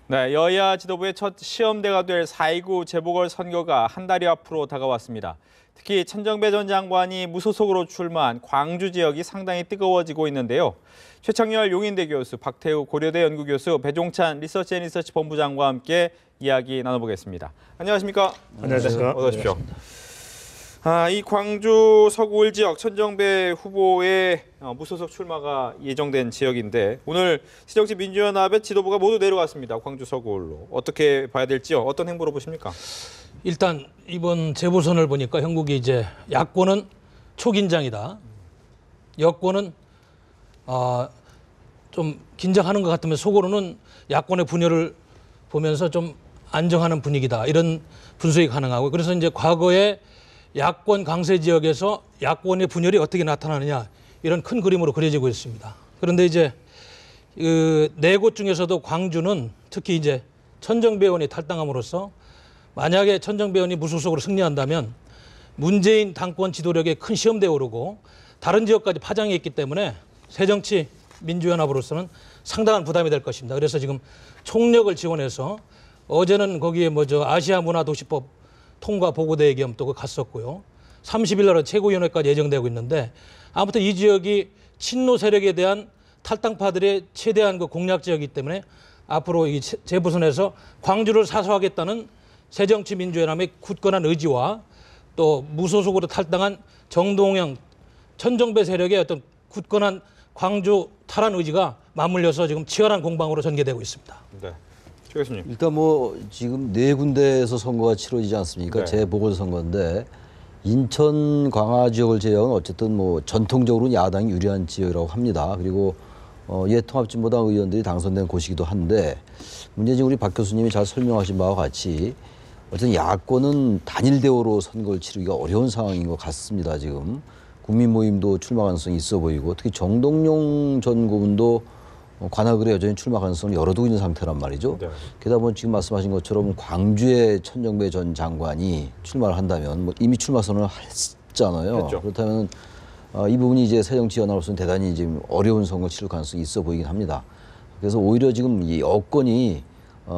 네, 여야 지도부의 첫 시험대가 될 4.29 재보궐선거가 한 달이 앞으로 다가왔습니다. 특히 천정배 전 장관이 무소속으로 출마한 광주 지역이 상당히 뜨거워지고 있는데요. 최창렬 용인대 교수, 박태우 고려대 연구교수, 배종찬 리서치 본부장과 함께 이야기 나눠보겠습니다. 안녕하십니까? 안녕하십니까? 어서 오십시오. 이 광주 서구 1지역 천정배 후보의 무소속 출마가 예정된 지역인데 오늘 새정치민주연합의 지도부가 모두 내려왔습니다. 광주 서구로. 어떻게 봐야 될지요? 어떤 행보로 보십니까? 일단 이번 재보선을 보니까 형국이 이제 야권은 초긴장이다. 여권은 좀 긴장하는 것 같으면 속으로는 야권의 분열을 보면서 좀 안정하는 분위기다. 이런 분석이 가능하고 그래서 이제 과거에 야권 강세 지역에서 야권의 분열이 어떻게 나타나느냐 이런 큰 그림으로 그려지고 있습니다. 그런데 이제 네 곳 중에서도 광주는 특히 이제 천정배 의원이 탈당함으로써 만약에 천정배 의원이 무소속으로 승리한다면 문재인 당권 지도력에 큰 시험대에 오르고 다른 지역까지 파장이 있기 때문에 새정치민주연합으로서는 상당한 부담이 될 것입니다. 그래서 지금 총력을 지원해서 어제는 거기에 아시아문화도시법 통과 보고대회 겸 또 갔었고요. 30일 날은 최고위원회까지 예정되고 있는데 아무튼 이 지역이 친노 세력에 대한 탈당파들의 최대한 공략 지역이기 때문에 앞으로 이 재보선에서 광주를 사수하겠다는 새정치민주연합의 굳건한 의지와 또 무소속으로 탈당한 정동영, 천정배 세력의 어떤 굳건한 광주 탈환 의지가 맞물려서 지금 치열한 공방으로 전개되고 있습니다. 네. 최 교수님. 일단 지금 네 군데에서 선거가 치러지지 않습니까? 네. 재보궐선거인데 인천 광화 지역을 제외하고는 어쨌든 전통적으로 야당이 유리한 지역이라고 합니다. 그리고 통합진보당 의원들이 당선된 곳이기도 한데 문제는 우리 박 교수님이 잘 설명하신 바와 같이 어쨌든 야권은 단일 대우로 선거를 치르기가 어려운 상황인 것 같습니다. 지금 국민 모임도 출마 가능성이 있어 보이고 특히 정동영 전 고문도 관악을에 여전히 출마 가능성을 열어두고 있는 상태란 말이죠. 네. 게다가 지금 말씀하신 것처럼 광주의 천정배 전 장관이 출마를 한다면 이미 출마 선언을 했잖아요. 했죠. 그렇다면 이 부분이 이제 새정치연합으로서는 대단히 지금 어려운 선거 치를 가능성이 있어 보이긴 합니다. 그래서 오히려 지금 이 여건이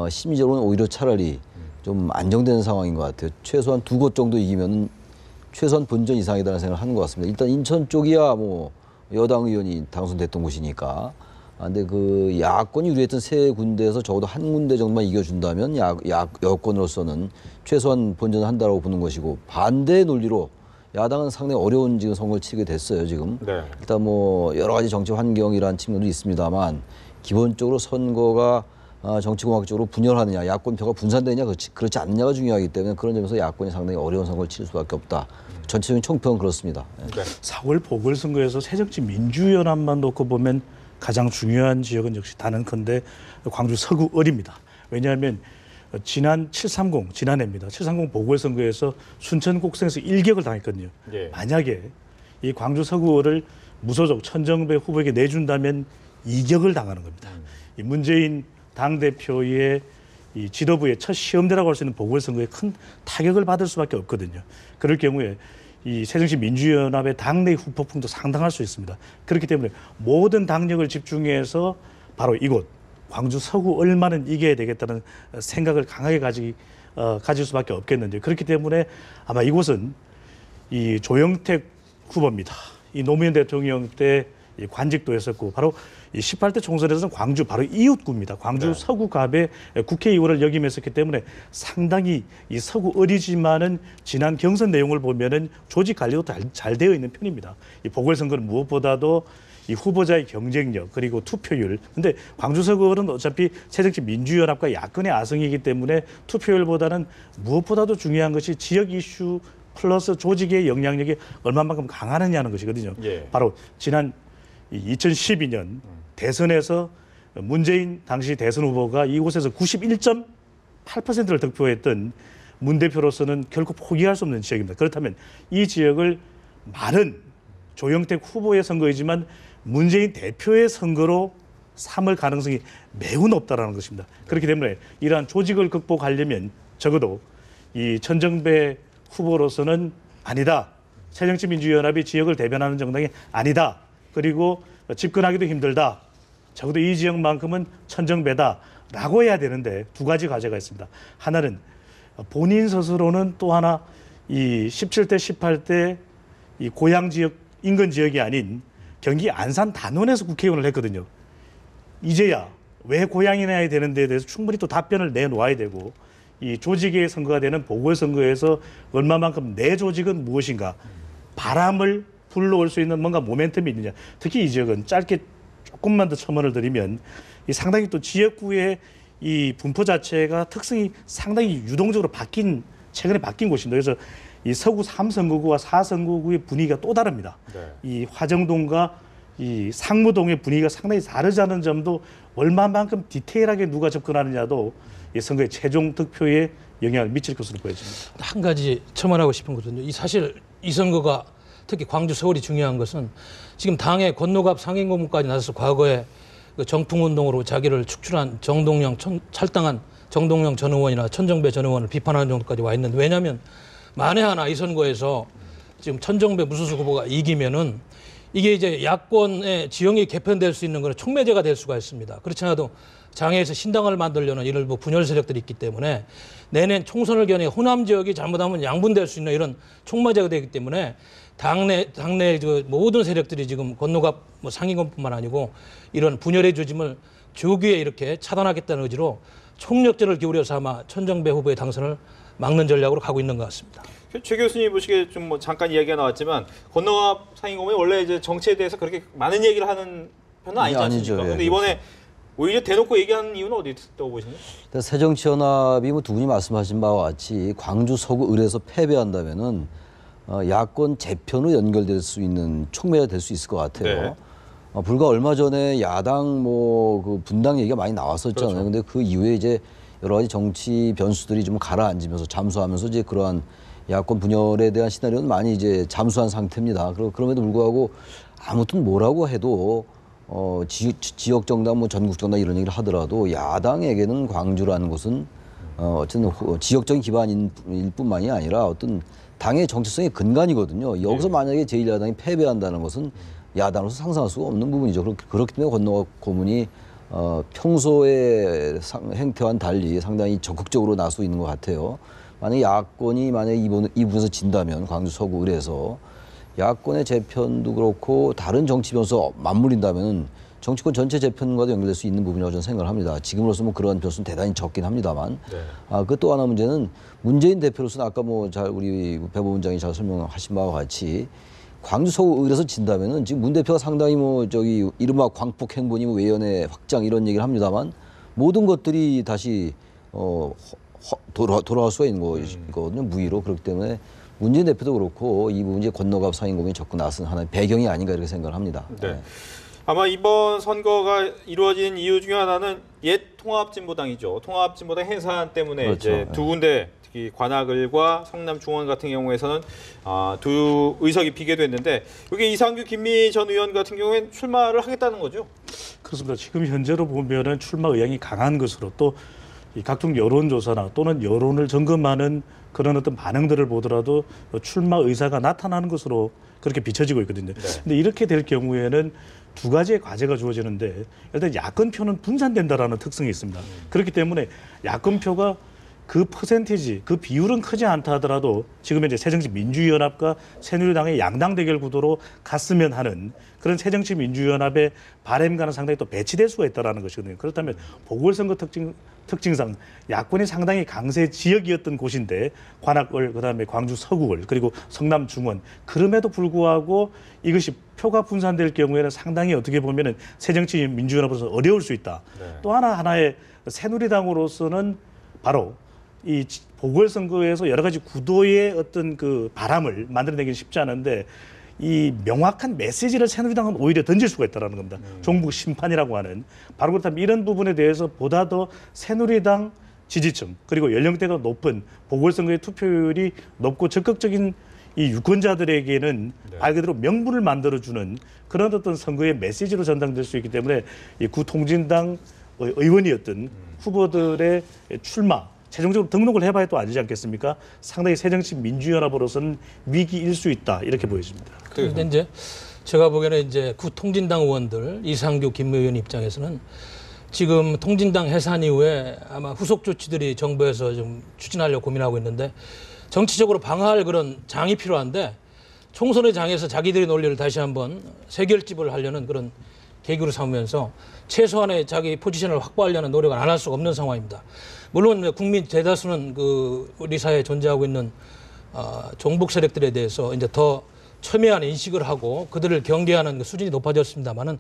심리적으로는 오히려 차라리 좀 안정되는 상황인 것 같아요. 최소한 두 곳 정도 이기면 최소한 본전 이상이라는 생각을 하는 것 같습니다. 일단 인천 쪽이야 여당 의원이 당선됐던 곳이니까. 근데 그 야권이 유리했던 세 군데에서 적어도 한 군데 정도만 이겨준다면 여권으로서는 최소한 본전을 한다고 보는 것이고 반대의 논리로 야당은 상당히 어려운 지금 선거를 치르게 됐어요 지금. 네. 일단 여러 가지 정치 환경이라는 측면도 있습니다만 기본적으로 선거가 정치공학적으로 분열하느냐, 야권표가 분산되느냐 그렇지 않느냐가 중요하기 때문에 그런 점에서 야권이 상당히 어려운 선거를 치를 수밖에 없다. 전체적인 총평은 그렇습니다. 네. 4월 보궐선거에서 새정치민주연합만 놓고 보면 가장 중요한 지역은 역시 단언컨대 광주 서구을입니다. 왜냐하면 지난해입니다. 730 보궐선거에서 순천 곡성에서 일격을 당했거든요. 예. 만약에 이 광주 서구을을 무소속 천정배 후보에게 내준다면 이격을 당하는 겁니다. 이 문재인 당대표의 이 지도부의 첫 시험대라고 할 수 있는 보궐선거에 큰 타격을 받을 수밖에 없거든요. 그럴 경우에 이 새정치민주연합의 당내 후폭풍도 상당할 수 있습니다. 그렇기 때문에 모든 당력을 집중해서 바로 이곳 광주 서구을만은 이겨야 되겠다는 생각을 강하게 가질 수밖에 없겠는데 그렇기 때문에 아마 이곳은 이 조영택 후보입니다. 이 노무현 대통령 때 관직도 했었고 바로 이 18대 총선에서는 광주 바로 이웃구입니다. 광주 네. 서구갑의 국회의원을 역임했었기 때문에 상당히 이 서구을이지만은 지난 경선 내용을 보면은 조직 관리도 잘 되어 있는 편입니다. 이 보궐선거는 무엇보다도 이 후보자의 경쟁력 그리고 투표율. 근데 광주 서구을은 어차피 새정치민주연합과 야권의 아성이기 때문에 투표율보다는 무엇보다도 중요한 것이 지역 이슈 플러스 조직의 영향력이 얼마만큼 강하느냐는 것이거든요. 예. 바로 지난 2012년 대선에서 문재인 당시 대선 후보가 이곳에서 91.8%를 득표했던 문 대표로서는 결코 포기할 수 없는 지역입니다. 그렇다면 이 지역을 많은 조영택 후보의 선거이지만 문재인 대표의 선거로 삼을 가능성이 매우 높다라는 것입니다. 그렇기 때문에 이러한 조직을 극복하려면 적어도 이 천정배 후보로서는 아니다. 새정치민주연합이 지역을 대변하는 정당이 아니다. 그리고 집권하기도 힘들다. 적어도 이 지역만큼은 천정배다. 라고 해야 되는데 두 가지 과제가 있습니다. 하나는 본인 스스로는 또 하나 이 17대, 18대 이 고향 지역, 인근 지역이 아닌 경기 안산 단원에서 국회의원을 했거든요. 이제야 왜 고향이나 해야 되는 데에 대해서 충분히 또 답변을 내놓아야 되고 이 조직의 선거가 되는 보궐선거에서 얼마만큼 내 조직은 무엇인가 바람을 불러올 수 있는 뭔가 모멘텀이 있느냐. 특히 이 지역은 짧게 조금만 더 첨언을 드리면 이 상당히 또 지역구의 이 분포 자체가 특성이 상당히 유동적으로 최근에 바뀐 곳입니다. 그래서 이 서구 3선거구와 4선거구의 분위기가 또 다릅니다. 네. 이 화정동과 이 상무동의 분위기가 상당히 다르다는 점도 얼마만큼 디테일하게 누가 접근하느냐도 이 선거의 최종 득표에 영향을 미칠 것으로 보여집니다. 한 가지 첨언하고 싶은 것은요. 이 사실 이 선거가 특히 광주, 서울이 중요한 것은 지금 당의 권노갑 상임고문까지 나서서 과거에 그 정풍운동으로 자기를 축출한 찰당한 정동영 전 의원이나 천정배 전 의원을 비판하는 정도까지 와 있는데, 왜냐하면 만에 하나 이 선거에서 지금 천정배 무소속 후보가 이기면은 이게 이제 야권의 지형이 개편될 수 있는 건 촉매제가 될 수가 있습니다. 그렇지 않아도 장애에서 신당을 만들려는 일부 분열 세력들이 있기 때문에 내년 총선을 겨냥해 호남 지역이 잘못하면 양분될 수 있는 이런 촉매제가 되기 때문에 당내 그 모든 세력들이 지금 권노갑 상임고문뿐만 아니고 이런 분열의 조짐을 조기에 이렇게 차단하겠다는 의지로 총력전을 기울여서 아마 천정배 후보의 당선을 막는 전략으로 가고 있는 것 같습니다. 최 교수님 보시기에 좀 뭐 잠깐 이야기가 나왔지만 권노갑 상임고문이 원래 이제 정치에 대해서 그렇게 많은 얘기를 하는 편은 아니지 않습니까? 그런데 이번에 오히려 대놓고 얘기하는 이유는 어디 있다고 보시나요? 새정치연합이 뭐 두 분이 말씀하신 바와 같이 광주 서구 을에서 패배한다면은 야권 재편으로 연결될 수 있는 촉매가 될 수 있을 것 같아요. 네. 불과 얼마 전에 야당 그 분당 얘기가 많이 나왔었잖아요. 그렇죠. 근데 그 이후에 이제 여러 가지 정치 변수들이 좀 가라앉으면서 잠수하면서 이제 그러한 야권 분열에 대한 시나리오는 많이 이제 잠수한 상태입니다. 그럼에도 불구하고 아무튼 뭐라고 해도 지역 정당, 뭐 전국 정당 이런 얘기를 하더라도 야당에게는 광주라는 곳은 어쨌든 지역적인 기반일 뿐만이 아니라 어떤 당의 정체성의 근간이거든요. 여기서 만약에 제1야당이 패배한다는 것은 야당으로서 상상할 수가 없는 부분이죠. 그렇기 때문에 권노갑 고문이 평소의 행태와는 달리 상당히 적극적으로 나서고 있는 것 같아요. 만약에 야권이 이 부분에서 진다면 광주 서구 을에서 야권의 재편도 그렇고 다른 정치 변수 맞물린다면 정치권 전체 재편과도 연결될 수 있는 부분이라고 저는 생각을 합니다. 지금으로서 뭐 그런 변수는 대단히 적긴 합니다만. 네. 그 또 하나 문제는 문재인 대표로서는 아까 뭐 우리 배 부원장이 잘 설명하신 바와 같이 광주 서구 을에서 진다면은 지금 문 대표가 상당히 이른바 광폭 행보니 외연의 확장 이런 얘기를 합니다만 모든 것들이 다시 돌아갈 수가 있는 거거든요. 무위로. 그렇기 때문에 문재인 대표도 그렇고 이 부분이 권노갑 상임고문이 적극 나선 하나의 배경이 아닌가 이렇게 생각을 합니다. 네. 아마 이번 선거가 이루어진 이유 중에 하나는 옛 통합진보당이죠. 통합진보당 해산 때문에 그렇죠. 이제 두 군데 특히 관악을과 성남 중원 같은 경우에서는 두 의석이 비게 됐는데 여기 이상규 김미 전 의원 같은 경우에는 출마를 하겠다는 거죠. 그렇습니다. 지금 현재로 보면은 출마 의향이 강한 것으로 또 이 각종 여론조사나 또는 여론을 점검하는 그런 어떤 반응들을 보더라도 출마 의사가 나타나는 것으로 그렇게 비춰지고 있거든요. 네. 근데 이렇게 될 경우에는 두 가지의 과제가 주어지는데 일단 야권표는 분산된다라는 특성이 있습니다. 그렇기 때문에 야권표가 그 퍼센티지, 그 비율은 크지 않다 하더라도 지금 현재 새정치민주연합과 새누리당의 양당 대결 구도로 갔으면 하는 그런 새정치민주연합의 바램과는 상당히 또 배치될 수가 있다는 것이거든요. 그렇다면 보궐선거 특징상 야권이 상당히 강세 지역이었던 곳인데 관악을, 그다음에 광주 서구을, 그리고 성남 중원, 그럼에도 불구하고 이것이 표가 분산될 경우에는 상당히 어떻게 보면은 새정치민주연합으로서 어려울 수 있다. 네. 또 하나의 새누리당으로서는 바로 이 보궐선거에서 여러 가지 구도의 어떤 그 바람을 만들어내기는 쉽지 않은데 이 명확한 메시지를 새누리당은 오히려 던질 수가 있다는 겁니다. 종북 심판이라고 하는. 바로 그렇다면 이런 부분에 대해서 보다 더 새누리당 지지층 그리고 연령대가 높은 보궐선거의 투표율이 높고 적극적인 이 유권자들에게는 말 그대로 명분을 만들어주는 그런 어떤 선거의 메시지로 전당될 수 있기 때문에 이 구통진당 의원이었던 후보들의 출마 최종적으로 등록을 해봐야 또 아니지 않겠습니까? 상당히 새정치민주연합으로서는 위기일 수 있다 이렇게 보여집니다. 그런데 이제 제가 보기에는 이제 구통진당 의원들 이상규 김 의원 입장에서는 지금 통진당 해산 이후에 아마 후속 조치들이 정부에서 좀 추진하려고 고민하고 있는데 정치적으로 방어할 그런 장이 필요한데 총선의 장에서 자기들의 논리를 다시 한번 세결집을 하려는 그런 계기로 삼으면서 최소한의 자기 포지션을 확보하려는 노력을 안 할 수가 없는 상황입니다. 물론 국민 대다수는 그 우리 사회에 존재하고 있는 종북 세력들에 대해서 이제 더 첨예한 인식을 하고 그들을 경계하는 그 수준이 높아졌습니다만은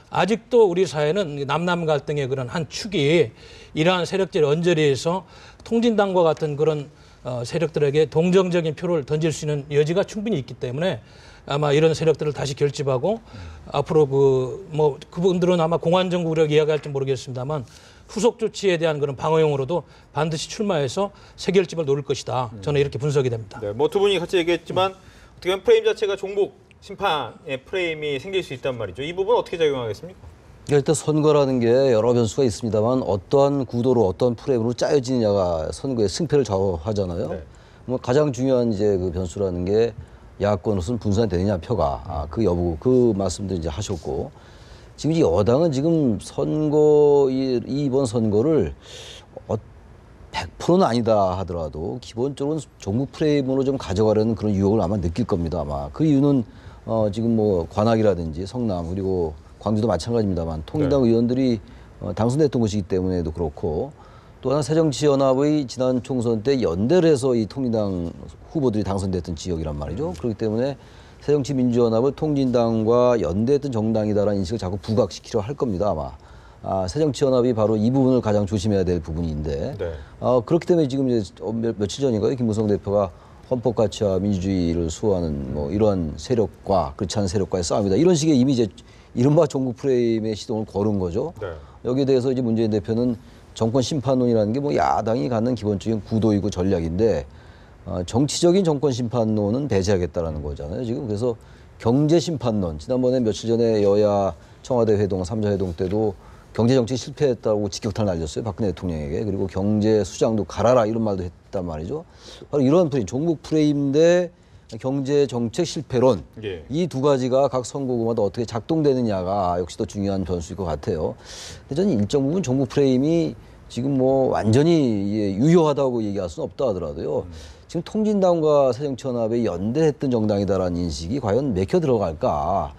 아직도 우리 사회는 남남 갈등의 그런 한 축이 이러한 세력들의 언저리에서 통진당과 같은 그런 세력들에게 동정적인 표를 던질 수 있는 여지가 충분히 있기 때문에 아마 이런 세력들을 다시 결집하고 앞으로 그분들은 아마 공안정국이라고 이야기할지 모르겠습니다만 후속 조치에 대한 그런 방어용으로도 반드시 출마해서 세결집을 노릴 것이다. 저는 이렇게 분석이 됩니다. 네, 뭐 두 분이 같이 얘기했지만 어떻게 보면 프레임 자체가 종북 심판의 프레임이 생길 수 있단 말이죠. 이 부분 어떻게 작용하겠습니까? 일단 선거라는 게 여러 변수가 있습니다만 어떠한 구도로 어떤 프레임으로 짜여지느냐가 선거의 승패를 좌우하잖아요. 네. 뭐 가장 중요한 이제 그 변수라는 게 야권으로서는 분산되느냐 표가 그 여부 그 말씀도 이제 하셨고 지금 이 여당은 지금 이번 선거를 100%는 아니다 하더라도 기본적으로는 종북 프레임으로 좀 가져가려는 그런 유혹을 아마 느낄 겁니다. 아마 그 이유는 지금 뭐 관악이라든지 성남 그리고 광주도 마찬가지입니다만 통일당 의원들이 당선됐던 곳이기 때문에도 그렇고 또 하나 새정치연합의 지난 총선 때 연대를 해서 이 통일당 후보들이 당선됐던 지역이란 말이죠. 그렇기 때문에 새정치민주연합을 통진당과 연대했던 정당이다라는 인식을 자꾸 부각시키려 할 겁니다. 아마 새정치연합이 바로 이 부분을 가장 조심해야 될 부분인데 네. 그렇기 때문에 지금 이제 며칠 전인가요? 김무성 대표가 헌법 가치와 민주주의를 수호하는 뭐 이러한 세력과 그렇지 않은 세력과의 싸움이다. 이런 식의 이미 이제 이른바 종북 프레임의 시동을 걸은 거죠. 네. 여기에 대해서 이제 문재인 대표는 정권 심판론이라는 게 뭐 야당이 갖는 기본적인 구도이고 전략인데 정치적인 정권 심판론은 배제하겠다라는 거잖아요. 지금 그래서 경제 심판론 지난번에 며칠 전에 여야 청와대 회동 3자 회동 때도 경제 정책이 실패했다고 직격탄을 날렸어요. 박근혜 대통령에게. 그리고 경제 수장도 갈아라 이런 말도 했단 말이죠. 바로 이런 프레임, 종북 프레임 대 경제 정책 실패론 예. 이 두 가지가 각 선거구마다 어떻게 작동되느냐가 역시 더 중요한 변수일 것 같아요. 근데 저는 일정 부분 종북 프레임이 지금 뭐 완전히 유효하다고 얘기할 수는 없다 하더라도요. 지금 통진당과 새정치연합이 연대했던 정당이다라는 인식이 과연 맥혀 들어갈까?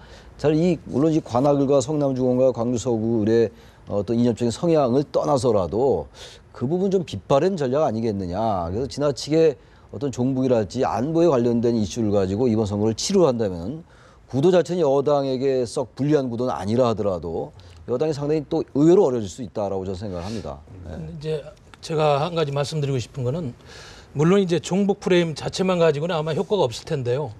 물론 이 관악을과 성남중원과 광주서구의 어떤 이념적인 성향을 떠나서라도 그 부분 좀 빗바른 전략 아니겠느냐. 그래서 지나치게 어떤 종북이랄지 안보에 관련된 이슈를 가지고 이번 선거를 치루한다면 구도 자체는 여당에게 썩 불리한 구도는 아니라 하더라도 여당이 상당히 또 의외로 어려질 수 있다라고 저는 생각을 합니다. 네. 이제 제가 한 가지 말씀드리고 싶은 거는 물론 이제 종북 프레임 자체만 가지고는 아마 효과가 없을 텐데요.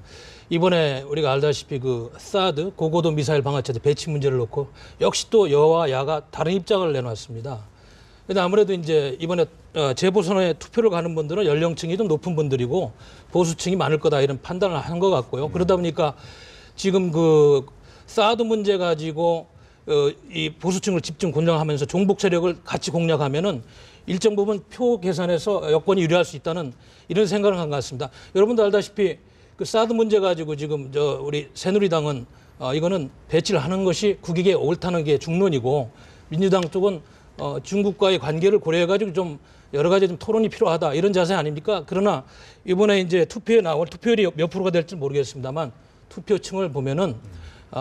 이번에 우리가 알다시피 그 사드 고고도 미사일 방어체제 배치 문제를 놓고 역시 또 여와 야가 다른 입장을 내놨습니다. 근데 아무래도 이제 이번에 재보선에 투표를 가는 분들은 연령층이 좀 높은 분들이고 보수층이 많을 거다 이런 판단을 한 것 같고요. 그러다 보니까 지금 그 사드 문제 가지고 이 보수층을 집중 공략하면서 종북 세력을 같이 공략하면은 일정 부분 표 계산에서 여권이 유리할 수 있다는 이런 생각을 한 것 같습니다. 여러분도 알다시피 그 사드 문제 가지고 지금 우리 새누리당은 이거는 배치를 하는 것이 국익에 옳다는 게 중론이고 민주당 쪽은 중국과의 관계를 고려해가지고 좀 여러 가지 좀 토론이 필요하다 이런 자세 아닙니까? 그러나 이번에 이제 투표에 나올 투표율이 몇 프로가 될지 모르겠습니다만 투표층을 보면은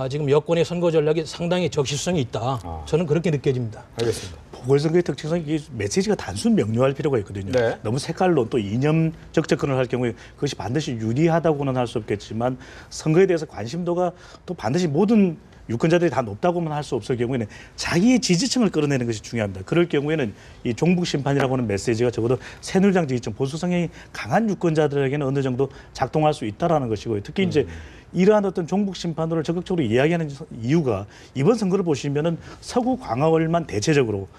지금 여권의 선거 전략이 상당히 적시성이 있다. 저는 그렇게 느껴집니다. 알겠습니다. 보궐선거의 특징상 이 메시지가 단순 명료할 필요가 있거든요. 네. 너무 색깔론 또 이념적 접근을 할 경우에 그것이 반드시 유리하다고는 할 수 없겠지만 선거에 대해서 관심도가 또 반드시 모든 유권자들이 다 높다고만 할 수 없을 경우에는 자기의 지지층을 끌어내는 것이 중요합니다. 그럴 경우에는 이 종북 심판이라고 하는 메시지가 적어도 새누리당 지지층 보수 성향이 강한 유권자들에게는 어느 정도 작동할 수 있다라는 것이고요. 특히 이제 이러한 어떤 종북 심판론을 적극적으로 이야기하는 이유가 이번 선거를 보시면은 서구 광화을만 대체적으로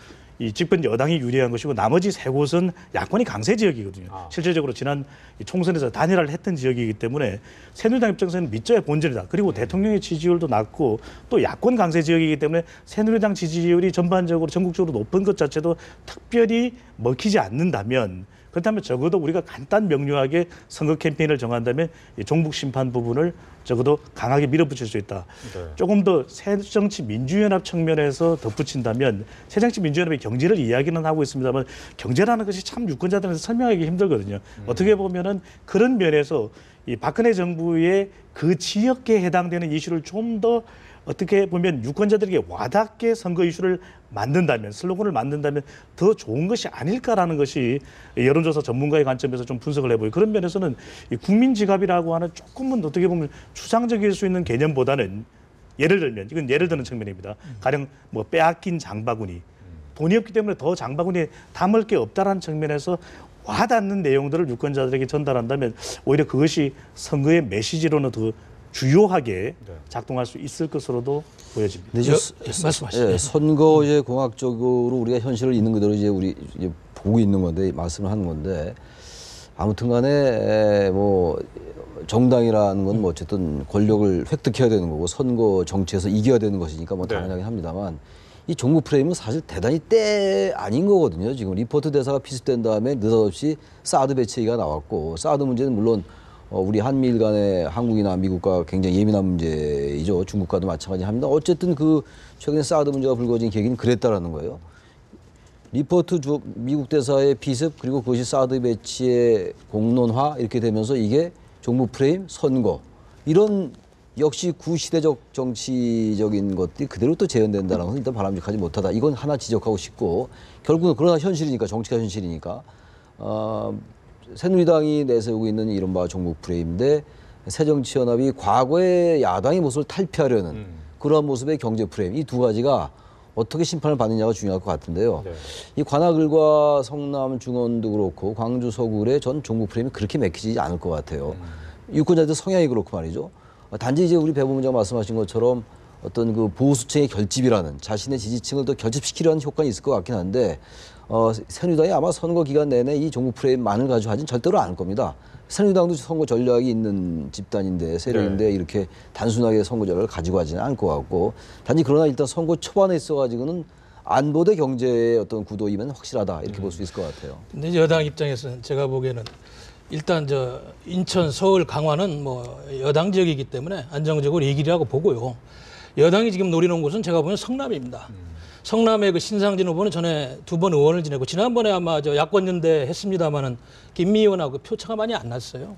이 집권 여당이 유리한 것이고 나머지 세 곳은 야권이 강세 지역이거든요. 실질적으로 지난 총선에서 단일화를 했던 지역이기 때문에 새누리당 입장에서는 밑져야 본전이다. 그리고 대통령의 지지율도 낮고 또 야권 강세 지역이기 때문에 새누리당 지지율이 전반적으로 전국적으로 높은 것 자체도 특별히 먹히지 않는다면 그렇다면 적어도 우리가 간단 명료하게 선거 캠페인을 정한다면 이 종북 심판 부분을 적어도 강하게 밀어붙일 수 있다. 네. 조금 더 새정치민주연합 측면에서 덧붙인다면 새정치민주연합의 경제를 이야기는 하고 있습니다만 경제라는 것이 참 유권자들한테 설명하기 힘들거든요. 어떻게 보면은 그런 면에서 이 박근혜 정부의 그 지역에 해당되는 이슈를 좀 더 어떻게 보면 유권자들에게 와닿게 선거 이슈를 만든다면, 슬로건을 만든다면 더 좋은 것이 아닐까라는 것이 여론조사 전문가의 관점에서 좀 분석을 해보고, 그런 면에서는 이 국민지갑이라고 하는 조금은 어떻게 보면 추상적일 수 있는 개념보다는, 예를 들면 이건 예를 드는 측면입니다. 가령 뭐 빼앗긴 장바구니, 돈이 없기 때문에 더 장바구니에 담을 게 없다라는 측면에서 와닿는 내용들을 유권자들에게 전달한다면 오히려 그것이 선거의 메시지로는 더 주요하게 작동할 수 있을 것으로도 보여집니다. 근데 말씀하시죠. 선거제 공학적으로 우리가 현실을 있는 그대로 이제 보고 있는 건데, 말씀을 하는 건데, 아무튼간에 뭐 정당이라는 건 뭐 어쨌든 권력을 획득해야 되는 거고 선거 정치에서 이겨야 되는 것이니까 뭐 당연하긴 합니다만, 이 종북 프레임은 사실 대단히 때 아닌 거거든요. 지금 리포트 대사가 피습된 다음에 느닷없이 사드 배치가 나왔고, 사드 문제는 물론 우리 한미일 간의 한국이나 미국과 굉장히 예민한 문제이죠. 중국과도 마찬가지합니다. 어쨌든 그 최근에 사드 문제가 불거진 계기는 그랬다라는 거예요. 리포트 미국 대사의 피습, 그리고 그것이 사드 배치의 공론화 이렇게 되면서 이게 종북 프레임, 선거, 이런 역시 구시대적 정치적인 것들이 그대로 또 재현된다는 것은 일단 바람직하지 못하다. 이건 하나 지적하고 싶고, 결국은 그러나 현실이니까, 정치가 현실이니까 새누리당이 내세우고 있는 이른바 종북 프레임인데, 새정치연합이 과거의 야당의 모습을 탈피하려는 그러한 모습의 경제 프레임, 이 두 가지가 어떻게 심판을 받느냐가 중요할 것 같은데요. 네. 이 관악을과 성남 중원도 그렇고 광주 서구의 전 종북 프레임이 그렇게 맥히지 않을 것 같아요. 유권자들 성향이 그렇고 말이죠. 단지 이제 우리 배 부문장 말씀하신 것처럼 어떤 그 보수층의 결집이라는, 자신의 지지층을 더 결집시키려는 효과가 있을 것 같긴 한데, 새누리당이 아마 선거 기간 내내 이 종북 프레임만을 가지고 하진 절대로 않을 겁니다. 새누리당도 선거 전략이 있는 집단인데, 세력인데 이렇게 단순하게 선거 전략을 가지고 하지는 않을 것 같고, 단지 그러나 일단 선거 초반에 있어가지고는 안보 대 경제의 어떤 구도이면 확실하다, 이렇게 볼 수 있을 것 같아요. 근데 여당 입장에서는 제가 보기에는 일단 인천, 서울, 강화는 뭐 여당 지역이기 때문에 안정적으로 이기리라고 보고요. 여당이 지금 노리는 곳은 제가 보면 성남입니다. 성남의 그 신상진 후보는 전에 2번 의원을 지내고, 지난번에 아마 야권연대 했습니다마는 김미 의원하고 표차가 많이 안 났어요.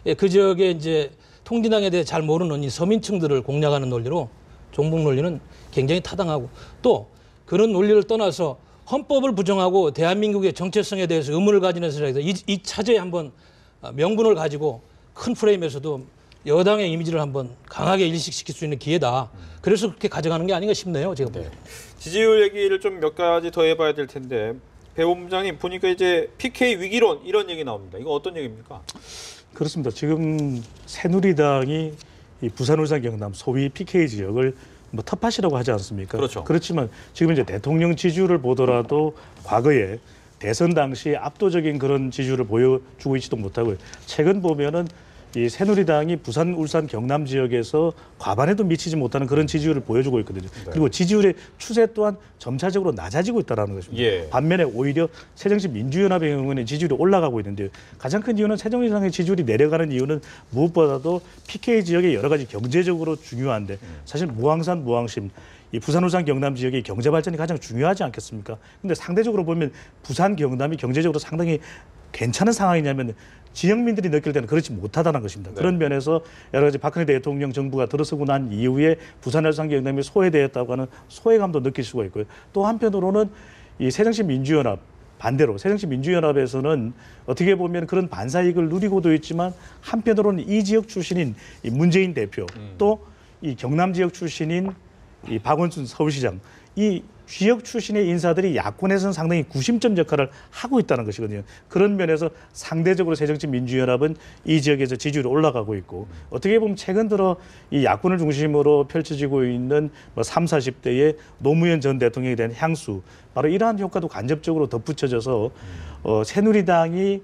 예, 그 지역에 이제 통진당에 대해 잘 모르는 이 서민층들을 공략하는 논리로 종북 논리는 굉장히 타당하고, 또 그런 논리를 떠나서 헌법을 부정하고 대한민국의 정체성에 대해서 의문을 가지는 세력에서 이 차제에 한번 명분을 가지고 큰 프레임에서도 여당의 이미지를 한번 강하게 일식시킬 수 있는 기회다. 그래서 그렇게 가져가는 게 아닌가 싶네요, 제가 보기에는. 지지율 얘기를 좀 몇 가지 더 해봐야 될 텐데, 배 본부장님 보니까 이제 PK 위기론 이런 얘기 나옵니다. 이거 어떤 얘기입니까? 그렇습니다. 지금 새누리당이 이 부산, 울산, 경남 소위 PK 지역을 뭐 텃밭이라고 하지 않습니까? 그렇죠. 그렇지만 지금 이제 대통령 지지율을 보더라도 과거에 대선 당시 압도적인 그런 지지율을 보여주고 있지도 못하고요. 최근 보면은 이 새누리당이 부산, 울산, 경남 지역에서 과반에도 미치지 못하는 그런 지지율을 보여주고 있거든요. 그리고 지지율의 추세 또한 점차적으로 낮아지고 있다는 것입니다. 예. 반면에 오히려 새정치민주연합의 경우는 지지율이 올라가고 있는데요. 가장 큰 이유는 새정치당의 지지율이 내려가는 이유는 무엇보다도 PK 지역의 여러 가지 경제적으로 중요한데, 사실 무항산, 무항심, 이 부산, 울산, 경남 지역의 경제 발전이 가장 중요하지 않겠습니까? 근데 상대적으로 보면 부산, 경남이 경제적으로 상당히 괜찮은 상황이냐면 지역민들이 느낄 때는 그렇지 못하다는 것입니다. 그런 면에서 여러 가지 박근혜 대통령 정부가 들어서고 난 이후에 부산, 울산, 경남이 소외되었다고 하는 소외감도 느낄 수가 있고요. 또 한편으로는 이 새정치민주연합, 반대로 새정치민주연합에서는 어떻게 보면 그런 반사이익을 누리고도 있지만, 한편으로는 이 지역 출신인 이 문재인 대표, 또 이 경남 지역 출신인 이 박원순 서울시장, 이 지역 출신의 인사들이 야권에서는 상당히 구심점 역할을 하고 있다는 것이거든요. 그런 면에서 상대적으로 새정치민주연합은 이 지역에서 지지율이 올라가고 있고, 어떻게 보면 최근 들어 이 야권을 중심으로 펼쳐지고 있는 뭐 30, 40대의 노무현 전 대통령에 대한 향수, 바로 이러한 효과도 간접적으로 덧붙여져서 새누리당이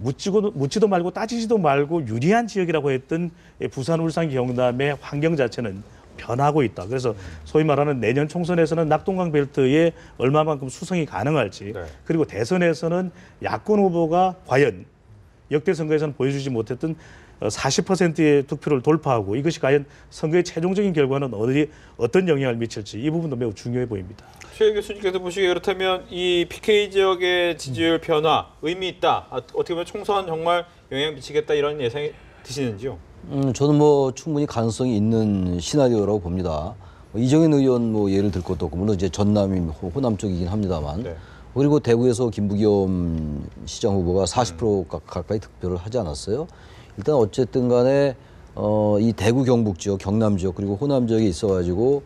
묻지도 말고 따지지도 말고 유리한 지역이라고 했던 부산, 울산, 경남의 환경 자체는 변하고 있다. 그래서 소위 말하는 내년 총선에서는 낙동강 벨트에 얼마만큼 수성이 가능할지, 네. 그리고 대선에서는 야권 후보가 과연 역대 선거에서는 보여주지 못했던 40%의 득표를 돌파하고 이것이 과연 선거의 최종적인 결과는 어떤 영향을 미칠지 이 부분도 매우 중요해 보입니다. 최 교수님께서 보시기에 그렇다면 이 PK 지역의 지지율 변화 의미 있다. 어떻게 보면 총선 정말 영향 미치겠다 이런 예상이 드시는지요? 저는 뭐 충분히 가능성이 있는 시나리오라고 봅니다. 이정현 의원 뭐 예를 들 것도 없고 물론 이제 전남이 호남 쪽이긴 합니다만 네. 그리고 대구에서 김부겸 시장 후보가 40% 가까이 득표를 하지 않았어요. 일단 어쨌든 간에 이 대구 경북 지역, 경남 지역 그리고 호남 지역에 있어가지고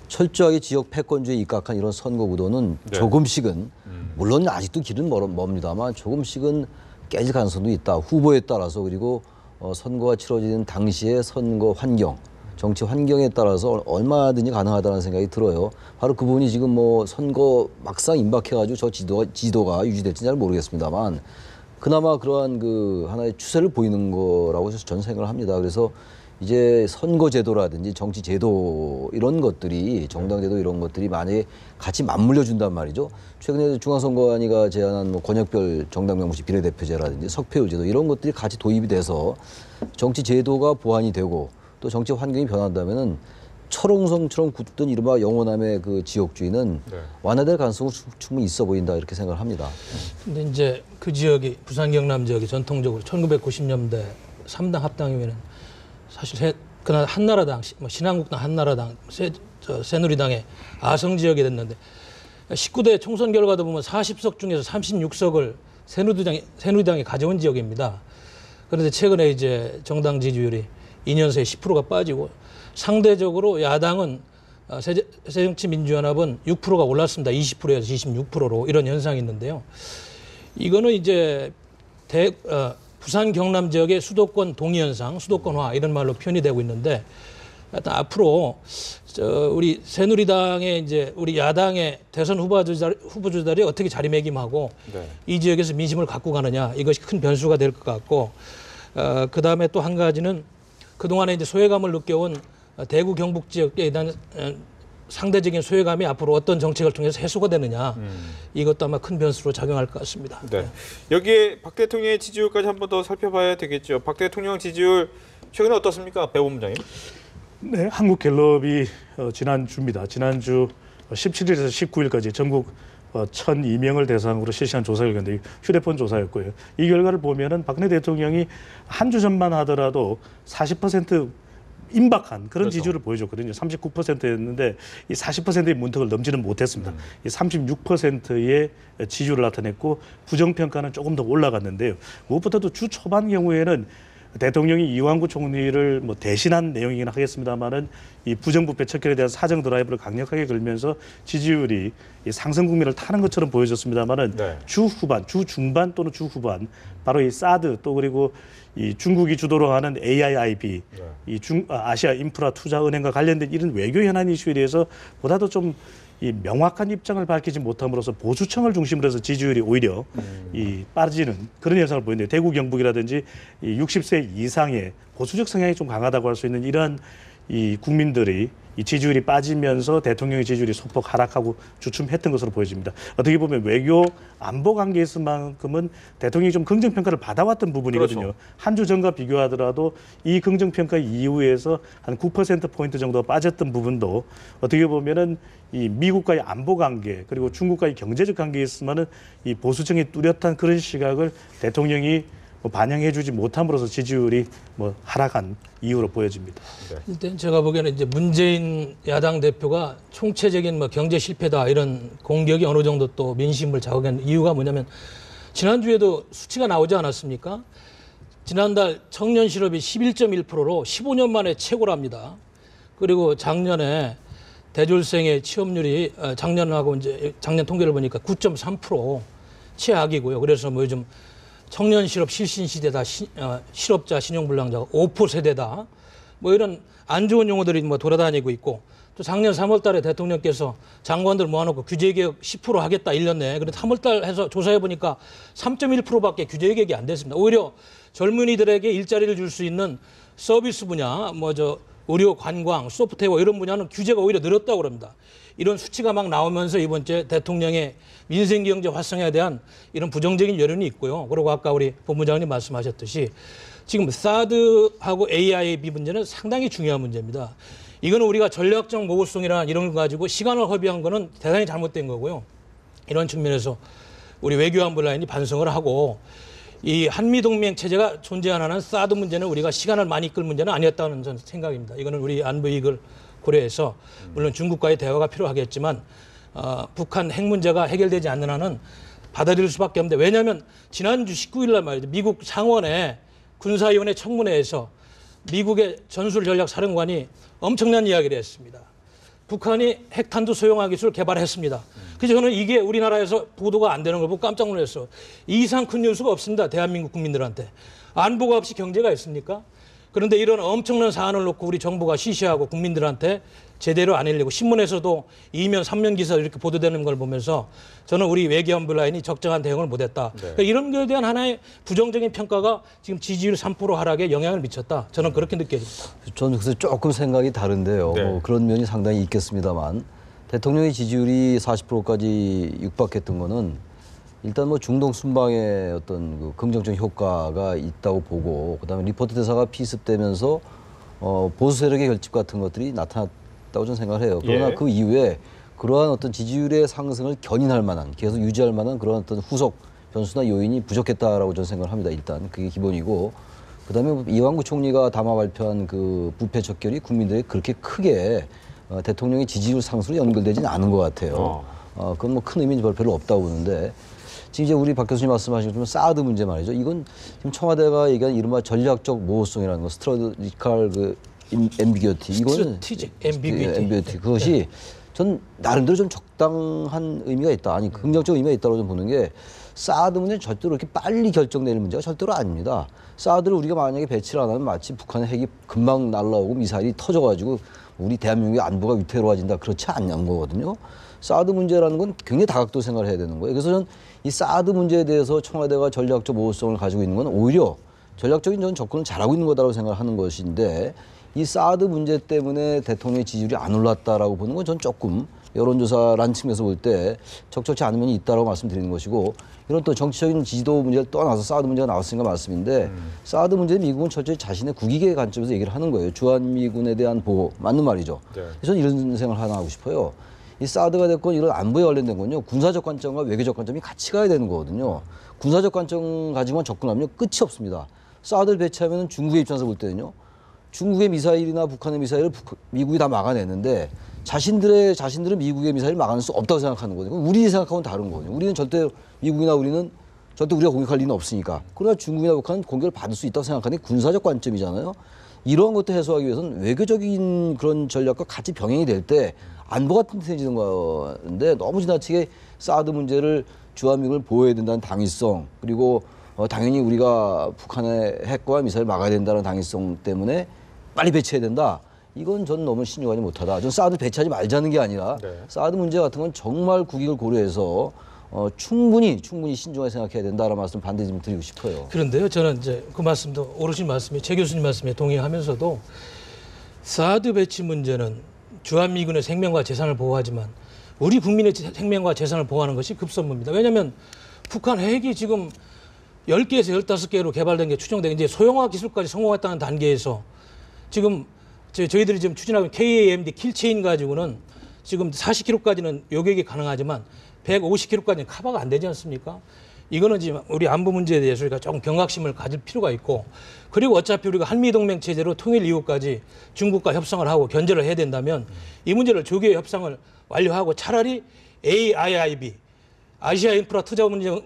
철저하게 지역 패권주의에 입각한 이런 선거 구도는 네. 조금씩은 물론 아직도 길은 멉니다만 조금씩은 깨질 가능성도 있다. 후보에 따라서 그리고 선거가 치러지는 당시의 선거 환경, 정치 환경에 따라서 얼마든지 가능하다는 생각이 들어요. 바로 그 부분이 지금 뭐 선거 막상 임박해가지고 저 지도가 유지될지는 잘 모르겠습니다만 그나마 그러한 그 하나의 추세를 보이는 거라고 저는 생각을 합니다. 그래서 이제 선거제도라든지 정치제도 이런 것들이 정당제도 이런 것들이 만약에 같이 맞물려 준단 말이죠. 최근에 중앙선거관위가 제안한 뭐 권역별 정당 명부시 비례대표제라든지 석패율제도 이런 것들이 같이 도입이 돼서 정치제도가 보완이 되고 또 정치 환경이 변한다면은 철옹성처럼 굳던 이른바 영호남의 그 지역주의는 네. 완화될 가능성은 충분히 있어 보인다 이렇게 생각을 합니다. 근데 이제 그 지역이 부산 경남 지역이 전통적으로 1990년대 3당 합당이면은 사실 그날 한나라당, 뭐 신한국당, 한나라당, 새누리당의 아성 지역이 됐는데 19대 총선 결과도 보면 40석 중에서 36석을 새누리당이 가져온 지역입니다. 그런데 최근에 이제 정당 지지율이 2년 새에 10%가 빠지고 상대적으로 야당은 새정치민주연합은 6%가 올랐습니다. 20%에서 26%로 이런 현상이 있는데요. 이거는 이제 부산 경남 지역의 수도권 동의현상, 수도권화 이런 말로 표현이 되고 있는데 일단 앞으로 우리 새누리당의 이제 우리 야당의 대선 후보자들이 어떻게 자리매김하고 네. 이 지역에서 민심을 갖고 가느냐 이것이 큰 변수가 될 것 같고 그 다음에 또 한 가지는 그동안에 이제 소외감을 느껴온 대구 경북 지역에 대한 상대적인 소외감이 앞으로 어떤 정책을 통해서 해소가 되느냐 이것도 아마 큰 변수로 작용할 것 같습니다. 네. 여기에 박 대통령의 지지율까지 한 번 더 살펴봐야 되겠죠. 박 대통령 지지율 최근에 어떻습니까, 배 본부장님? 네, 한국갤럽이 지난주입니다. 지난주 17일에서 19일까지 전국 1,002명을 대상으로 실시한 조사 결과인데 휴대폰 조사였고요. 이 결과를 보면은 박근혜 대통령이 한 주 전만 하더라도 40% 임박한 그런 그렇죠. 지지율을 보여줬거든요. 39%였는데 이 40%의 문턱을 넘지는 못했습니다. 이 36%의 지지율을 나타냈고 부정평가는 조금 더 올라갔는데요. 무엇보다도 주 초반 경우에는 대통령이 이완구 총리를 뭐 대신한 내용이긴 하겠습니다만은 이 부정부패 척결에 대한 사정 드라이브를 강력하게 걸면서 지지율이 이 상승 국면을 타는 것처럼 보여졌습니다만은 네. 주 후반, 주 중반 또는 주 후반 바로 이 사드 또 그리고 이 중국이 주도로 하는 AIIB 네. 이 아시아 인프라 투자 은행과 관련된 이런 외교 현안 이슈에 대해서 보다도 좀 이 명확한 입장을 밝히지 못함으로써 보수층을 중심으로 해서 지지율이 오히려 이 빠지는 그런 현상을 보이는데 대구 경북이라든지 이 60세 이상의 보수적 성향이 좀 강하다고 할 수 있는 이러한 이 국민들이 이 지지율이 빠지면서 대통령의 지지율이 소폭 하락하고 주춤했던 것으로 보여집니다. 어떻게 보면 외교 안보 관계에서만큼은 대통령이 좀 긍정평가를 받아왔던 부분이거든요. 그렇죠. 한 주 전과 비교하더라도 이 긍정평가 이후에서 한 9%포인트 정도 빠졌던 부분도 어떻게 보면은 이 미국과의 안보 관계 그리고 중국과의 경제적 관계에 있으면은 이 보수층이 뚜렷한 그런 시각을 대통령이 반영해주지 못함으로써 지지율이 하락한 이유로 보여집니다. 일단 제가 보기에는 이제 문재인 야당 대표가 총체적인 경제 실패다 이런 공격이 어느 정도 또 민심을 자극한 이유가 뭐냐면 지난주에도 수치가 나오지 않았습니까? 지난달 청년 실업이 11.1%로 15년 만에 최고랍니다. 그리고 작년에 대졸생의 취업률이 작년하고 이제 작년 통계를 보니까 9.3% 최악이고요. 그래서 요즘 청년 실업 실신 시대다, 실업자 신용불량자가 5% 세대다. 이런 안 좋은 용어들이 돌아다니고 있고 또 작년 3월달에 대통령께서 장관들 모아놓고 규제개혁 10% 하겠다 1년 내에. 그런데 3월달 해서 조사해 보니까 3.1%밖에 규제개혁이 안 됐습니다. 오히려 젊은이들에게 일자리를 줄 수 있는 서비스 분야, 의료, 관광, 소프트웨어 이런 분야는 규제가 오히려 늘었다고 그럽니다. 이런 수치가 막 나오면서 이번 주에 대통령의 민생경제 활성화에 대한 이런 부정적인 여론이 있고요. 그리고 아까 우리 본부장님 말씀하셨듯이 지금 사드하고 AIB 문제는 상당히 중요한 문제입니다. 이거는 우리가 전략적 모호성이나 이런 거 가지고 시간을 허비한 거는 대단히 잘못된 거고요. 이런 측면에서 우리 외교안보 라인이 반성을 하고 이 한미동맹 체제가 존재하는 한은 사드 문제는 우리가 시간을 많이 끌 문제는 아니었다는 저는 생각입니다. 이거는 우리 안보 이익을 고려해서 물론 중국과의 대화가 필요하겠지만 북한 핵 문제가 해결되지 않는 한은 받아들일 수밖에 없는데 왜냐하면 지난주 19일 날 말이죠. 미국 상원의 군사위원회 청문회에서 미국의 전술전략사령관이 엄청난 이야기를 했습니다. 북한이 핵탄두 소형화 기술을 개발했습니다. 그래서 저는 이게 우리나라에서 보도가 안 되는 걸 보고 깜짝 놀랐어요. 이 이상 큰 뉴스가 없습니다. 대한민국 국민들한테. 안보가 없이 경제가 있습니까? 그런데 이런 엄청난 사안을 놓고 우리 정부가 시시하고 국민들한테 제대로 안 하려고 신문에서도 2면 3면 기사 이렇게 보도되는 걸 보면서 저는 우리 외교안보 라인이 적정한 대응을 못했다. 네. 그러니까 이런 것에 대한 하나의 부정적인 평가가 지금 지지율 3% 하락에 영향을 미쳤다. 저는 그렇게 느껴집니다. 저는 그래서 조금 생각이 다른데요. 네. 뭐 그런 면이 상당히 있겠습니다만 대통령의 지지율이 40%까지 육박했던 거는 일단 뭐 중동 순방의 어떤 그 긍정적 효과가 있다고 보고 그다음에 리포트 대사가 피습되면서 보수 세력의 결집 같은 것들이 나타났다고 저는 생각을 해요. 그러나 예. 그 이후에 그러한 어떤 지지율의 상승을 견인할 만한 계속 유지할 만한 그런 어떤 후속 변수나 요인이 부족했다라고 저는 생각을 합니다. 일단 그게 기본이고 그다음에 이완구 총리가 담화 발표한 그 부패 척결이 국민들이 그렇게 크게 대통령의 지지율 상승으로 연결되지는 않은 것 같아요. 그건 뭐 큰 의미는 별로 없다고 보는데 지금 이제 우리 박 교수님 말씀하신 것처럼 사드 문제 말이죠. 이건 지금 청와대가 얘기한 이른바 전략적 모호성이라는 거, 스트라테지컬 그 앰비규티 이거는 앰비규티 그것이 전 나름대로 좀 적당한 의미가 있다. 아니 긍정적 의미가 있다고 좀 보는 게 사드 문제는 절대로 이렇게 빨리 결정되는 문제가 절대로 아닙니다. 사드를 우리가 만약에 배치를 안 하면 마치 북한의 핵이 금방 날라오고 미사일이 터져가지고 우리 대한민국의 안보가 위태로워진다. 그렇지 않는 거거든요. 사드 문제라는 건 굉장히 다각도 생각을 해야 되는 거예요. 그래서 저는 이 사드 문제에 대해서 청와대가 전략적 모호성을 가지고 있는 건 오히려 전략적인 저는 접근을 잘하고 있는 거다라고 생각을 하는 것인데 이 사드 문제 때문에 대통령의 지지율이 안 올랐다라고 보는 건 전 조금 여론조사라는 측면에서 볼 때 적절치 않은 면이 있다고 말씀드리는 것이고 이런 또 정치적인 지지도 문제를 떠나서 사드 문제가 나왔으니까 말씀인데 사드 문제는 미국은 철저히 자신의 국익의 관점에서 얘기를 하는 거예요. 주한미군에 대한 보호 맞는 말이죠. 네. 저는 이런 생각을 하나 하고 싶어요. 이 사드가 됐건 이런 안보에 관련된 건요. 군사적 관점과 외교적 관점이 같이 가야 되는 거거든요. 군사적 관점 가지고만 접근하면 끝이 없습니다. 사드를 배치하면 중국의 입장에서 볼 때는요. 중국의 미사일이나 북한의 미사일을 미국이 다 막아내는데 자신들은 미국의 미사일을 막아낼 수 없다고 생각하는 거거든요. 우리 생각하고는 다른 거거든요. 우리는 절대 우리는 절대 우리가 공격할 리는 없으니까. 그러나 중국이나 북한은 공격을 받을 수 있다고 생각하는 게 군사적 관점이잖아요. 이러한 것도 해소하기 위해서는 외교적인 그런 전략과 같이 병행이 될 때 안보가 튼튼해지는 건데 너무 지나치게 사드 문제를 주한미군을 보호해야 된다는 당위성 그리고 당연히 우리가 북한의 핵과 미사일을 막아야 된다는 당위성 때문에 빨리 배치해야 된다. 이건 저는 너무 신중하지 못하다. 전 사드 배치하지 말자는 게 아니라 네. 사드 문제 같은 건 정말 국익을 고려해서 충분히 신중하게 생각해야 된다라는 말씀 반드시 좀 드리고 싶어요. 그런데요, 저는 이제 그 말씀도 오르신 말씀에 최 교수님 말씀에 동의하면서도 사드 배치 문제는 주한미군의 생명과 재산을 보호하지만 우리 국민의 생명과 재산을 보호하는 것이 급선무입니다. 왜냐하면 북한 핵이 지금 10개에서 15개로 개발된 게 추정되고 이제 소형화 기술까지 성공했다는 단계에서 지금 저희들이 지금 추진하고 있는 KAMD 킬체인 가지고는 지금 40km까지는 요격이 가능하지만 150km까지는 커버가 안 되지 않습니까? 이거는 지금 우리 안보 문제에 대해서 우리가 조금 경각심을 가질 필요가 있고 그리고 어차피 우리가 한미동맹 체제로 통일 이후까지 중국과 협상을 하고 견제를 해야 된다면 이 문제를 조기에 협상을 완료하고 차라리 AIIB 아시아 인프라 투자 문제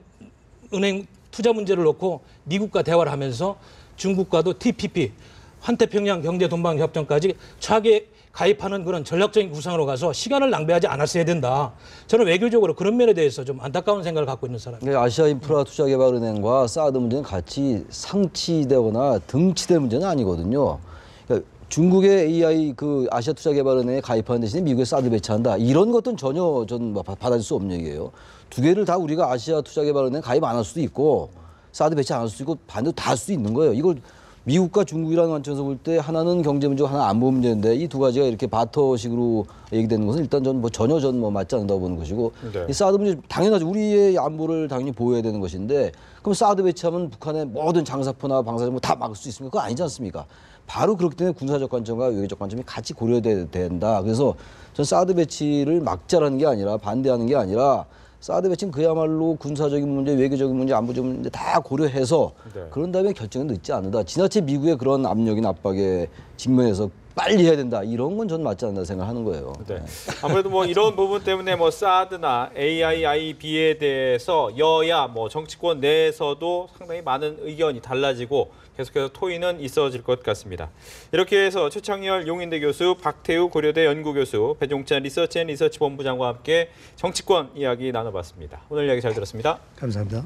은행 투자 문제를 놓고 미국과 대화를 하면서 중국과도 TPP 환태평양 경제동반협정까지 차게 가입하는 그런 전략적인 구상으로 가서 시간을 낭비하지 않았어야 된다. 저는 외교적으로 그런 면에 대해서 좀 안타까운 생각을 갖고 있는 사람입니다. 아시아 인프라 투자개발은행과 사드 문제는 같이 상치되거나 등치될 문제는 아니거든요. 그러니까 중국의 AI 그 아시아 투자개발은행에 가입하는 대신에 미국에 사드 배치한다. 이런 것들은 전혀 전 받아들일 수 없는 얘기예요. 두 개를 다 우리가 아시아 투자개발은행 가입 안 할 수도 있고 사드 배치 안 할 수도 있고 반대로 다 할 수도 있는 거예요. 이걸 미국과 중국이라는 관점에서 볼 때 하나는 경제 문제고 하나 안보 문제인데 이 두 가지가 이렇게 바터식으로 얘기되는 것은 일단 전 뭐 전혀 맞지 않는다고 보는 것이고 네. 이 사드 문제 당연하죠. 우리의 안보를 당연히 보호해야 되는 것인데 그럼 사드 배치하면 북한의 모든 장사포나 방사능 다 막을 수 있습니까? 그거 아니지 않습니까? 바로 그렇기 때문에 군사적 관점과 외교적 관점이 같이 고려돼야 된다. 그래서 전 사드 배치를 막자라는 게 아니라 반대하는 게 아니라 사드 배치는 그야말로 군사적인 문제, 외교적인 문제, 안보적인 문제 다 고려해서 네. 그런 다음에 결정은 늦지 않는다. 지나치 미국의 그런 압력이나 압박에 직면해서 빨리 해야 된다. 이런 건 전 맞지 않는다 생각하는 거예요. 네. 아무래도 뭐 이런 부분 때문에 뭐 사드나 AIIB에 대해서 여야 뭐 정치권 내에서도 상당히 많은 의견이 달라지고 계속해서 토의는 있어질 것 같습니다. 이렇게 해서 최창열 용인대 교수, 박태우 고려대 연구교수, 배종찬 리서치앤리서치 본부장과 함께 정치권 이야기 나눠봤습니다. 오늘 이야기 잘 들었습니다. 감사합니다.